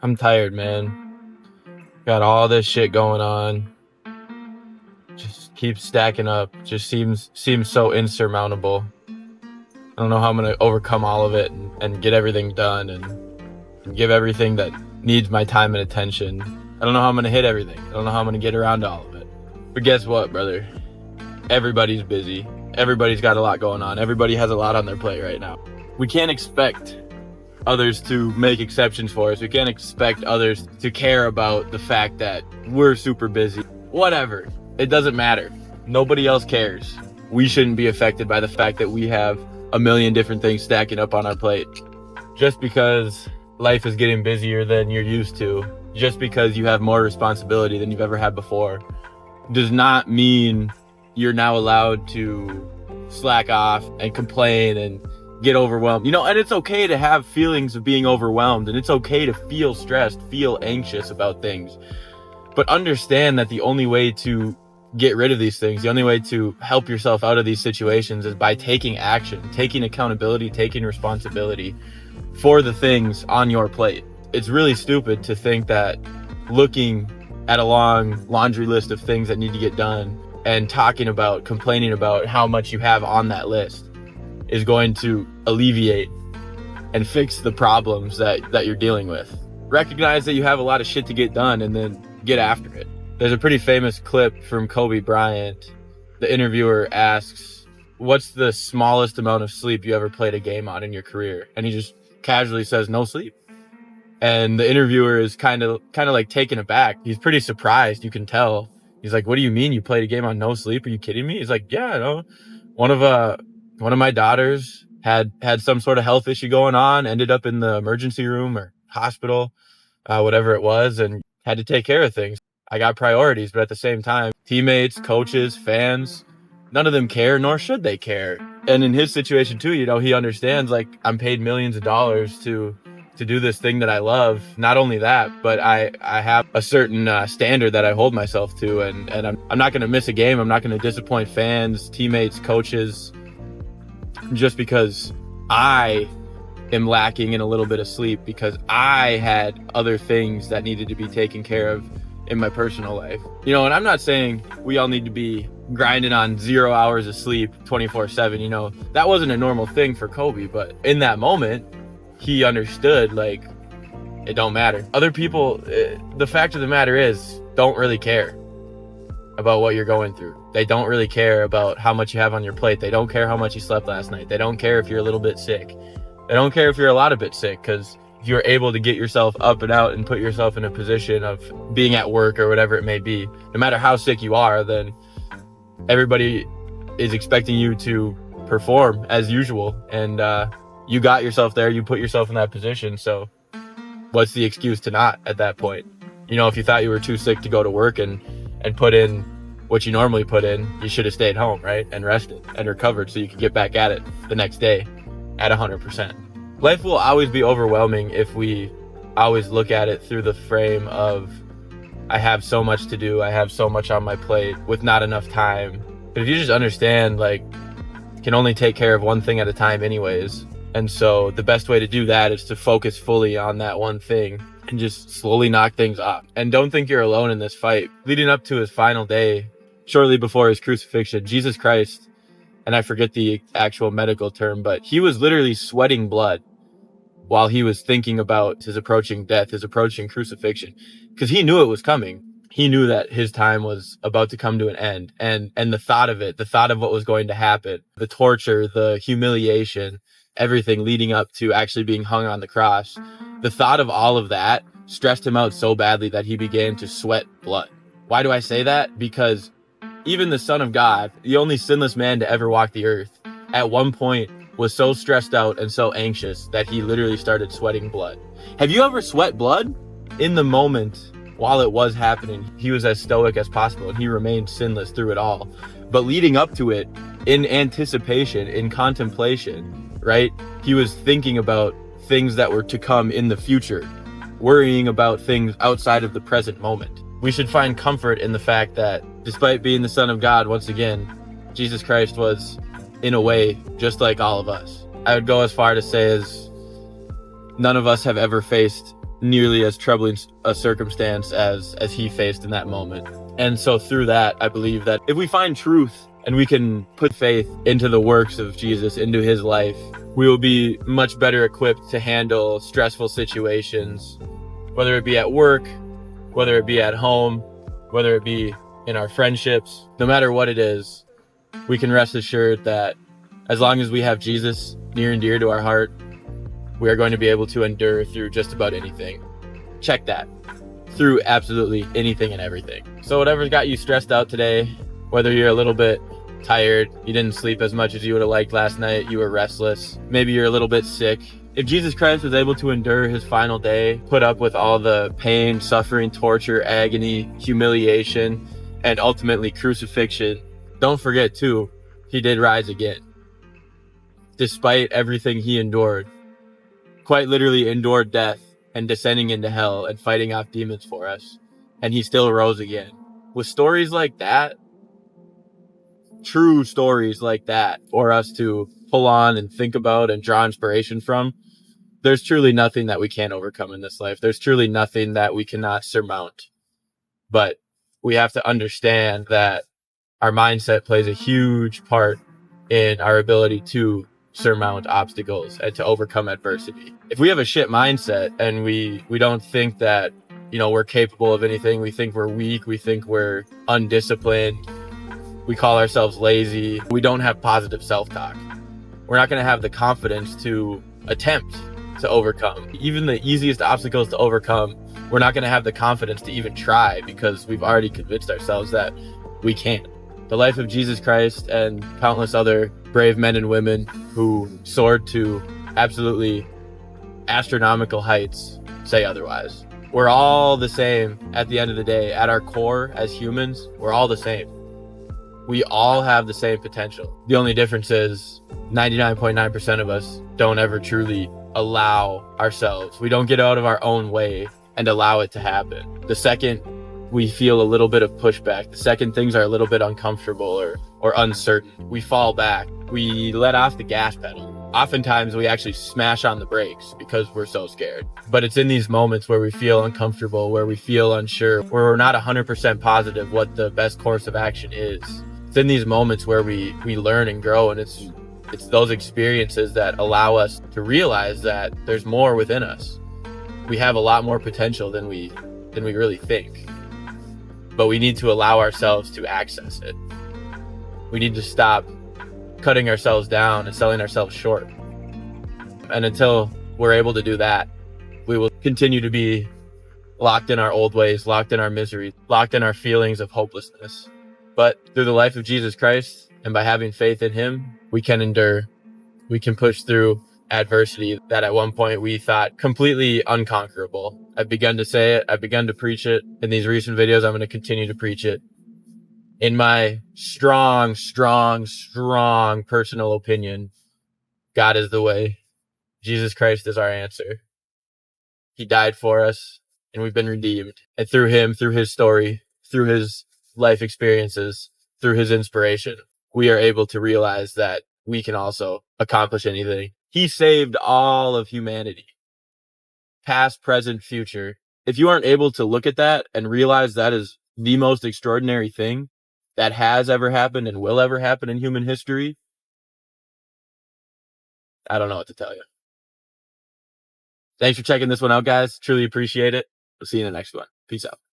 I'm tired, man. Got all this shit going on. Just keeps stacking up. Just seems so insurmountable. I don't know how I'm gonna overcome all of it and get everything done and give everything that needs my time and attention. I don't know how I'm gonna hit everything. I don't know how I'm gonna get around to all of it. But guess what, brother? Everybody's busy. Everybody's got a lot going on. Everybody has a lot on their plate right now. We can't expect others to make exceptions for us. We can't expect others to care about the fact that we're super busy. Whatever. It doesn't matter. Nobody else cares. We shouldn't be affected by the fact that we have a million different things stacking up on our plate. Just because life is getting busier than you're used to, just because you have more responsibility than you've ever had before, does not mean you're now allowed to slack off and complain and get overwhelmed. And it's okay to have feelings of being overwhelmed, and it's okay to feel stressed, feel anxious about things. But understand that the only way to get rid of these things, the only way to help yourself out of these situations is by taking action, taking accountability, taking responsibility for the things on your plate. It's really stupid to think that looking at a long laundry list of things that need to get done and complaining about how much you have on that list is going to alleviate and fix the problems that you're dealing with. Recognize that you have a lot of shit to get done and then get after it. There's a pretty famous clip from Kobe Bryant. The interviewer asks, what's the smallest amount of sleep you ever played a game on in your career? And he just casually says, no sleep. And the interviewer is kind of like taken aback. He's pretty surprised, you can tell. He's like, what do you mean you played a game on no sleep? Are you kidding me? He's like, yeah, I know. One of my daughters had some sort of health issue going on, ended up in the emergency room or hospital, whatever it was, and had to take care of things. I got priorities, but at the same time, teammates, coaches, fans, none of them care, nor should they care. And in his situation too, he understands, like, I'm paid millions of dollars to do this thing that I love. Not only that, but I have a certain standard that I hold myself to, and I'm not going to miss a game. I'm not going to disappoint fans, teammates, coaches, just because I am lacking in a little bit of sleep, because I had other things that needed to be taken care of in my personal life. And I'm not saying we all need to be grinding on 0 hours of sleep 24/7. That wasn't a normal thing for Kobe, but in that moment, he understood, like, it don't matter. Other people, the fact of the matter is, don't really care about what you're going through. They don't really care about how much you have on your plate. They don't care how much you slept last night. They don't care if you're a little bit sick. They don't care if you're a lot of bit sick, because if you're able to get yourself up and out and put yourself in a position of being at work or whatever it may be, no matter how sick you are, then everybody is expecting you to perform as usual. And you got yourself there, you put yourself in that position. So what's the excuse to not at that point? If you thought you were too sick to go to work and put in what you normally put in, you should have stayed home, right? And rested and recovered so you could get back at it the next day at 100%. Life will always be overwhelming if we always look at it through the frame of, I have so much to do, I have so much on my plate with not enough time. But if you just understand, like, you can only take care of one thing at a time anyways. And so the best way to do that is to focus fully on that one thing and just slowly knock things off. And don't think you're alone in this fight. Leading up to his final day, shortly before his crucifixion, Jesus Christ, and I forget the actual medical term, but he was literally sweating blood while he was thinking about his approaching death, his approaching crucifixion, because he knew it was coming. He knew that his time was about to come to an end. And the thought of it, the thought of what was going to happen, the torture, the humiliation, everything leading up to actually being hung on the cross, the thought of all of that stressed him out so badly that he began to sweat blood. Why do I say that? Because even the Son of God, the only sinless man to ever walk the earth, at one point was so stressed out and so anxious that he literally started sweating blood. Have you ever sweat blood? In the moment, while it was happening, he was as stoic as possible and he remained sinless through it all. But leading up to it, in anticipation, in contemplation, right? He was thinking about things that were to come in the future, worrying about things outside of the present moment. We should find comfort in the fact that despite being the Son of God, once again, Jesus Christ was, in a way, just like all of us. I would go as far to say as none of us have ever faced nearly as troubling a circumstance as he faced in that moment. And so through that, I believe that if we find truth and we can put faith into the works of Jesus, into his life, we will be much better equipped to handle stressful situations, whether it be at work, whether it be at home, whether it be in our friendships. No matter what it is, we can rest assured that as long as we have Jesus near and dear to our heart, we are going to be able to endure through just about anything. Check that. Through absolutely anything and everything. So whatever's got you stressed out today, whether you're a little bit tired, you didn't sleep as much as you would have liked last night, you were restless, maybe you're a little bit sick. If Jesus Christ was able to endure his final day, put up with all the pain, suffering, torture, agony, humiliation, and ultimately crucifixion, don't forget too, he did rise again. Despite everything he endured, quite literally endured death and descending into hell and fighting off demons for us, and he still rose again. With stories like that, true stories like that, for us to pull on and think about and draw inspiration from, there's truly nothing that we can't overcome in this life. There's truly nothing that we cannot surmount. But we have to understand that our mindset plays a huge part in our ability to surmount obstacles and to overcome adversity. If we have a shit mindset and we don't think that, we're capable of anything, we think we're weak, we think we're undisciplined, we call ourselves lazy, we don't have positive self-talk, we're not going to have the confidence to attempt to overcome. Even the easiest obstacles to overcome, we're not going to have the confidence to even try because we've already convinced ourselves that we can't. The life of Jesus Christ and countless other brave men and women who soared to absolutely astronomical heights say otherwise. We're all the same at the end of the day. At our core, as humans, we're all the same. We all have the same potential. The only difference is 99.9% of us don't ever truly allow ourselves. We don't get out of our own way and allow it to happen. The second we feel a little bit of pushback, the second things are a little bit uncomfortable or uncertain, we fall back. We let off the gas pedal. Oftentimes we actually smash on the brakes because we're so scared. But it's in these moments where we feel uncomfortable, where we feel unsure, where we're not 100% positive what the best course of action is. It's in these moments where we learn and grow, and it's those experiences that allow us to realize that there's more within us. We have a lot more potential than we really think. But we need to allow ourselves to access it. We need to stop cutting ourselves down and selling ourselves short. And until we're able to do that, we will continue to be locked in our old ways, locked in our misery, locked in our feelings of hopelessness. But through the life of Jesus Christ and by having faith in him, we can endure. We can push through adversity that at one point we thought completely unconquerable. I've begun to say it. I've begun to preach it. In these recent videos, I'm going to continue to preach it. In my strong personal opinion, God is the way. Jesus Christ is our answer. He died for us and we've been redeemed. And through him, through his story, through his life experiences, through his inspiration, we are able to realize that we can also accomplish anything. He saved all of humanity, past, present, future. If you aren't able to look at that and realize that is the most extraordinary thing that has ever happened and will ever happen in human history, I don't know what to tell you. Thanks for checking this one out, guys. Truly appreciate it. We'll see you in the next one. Peace out.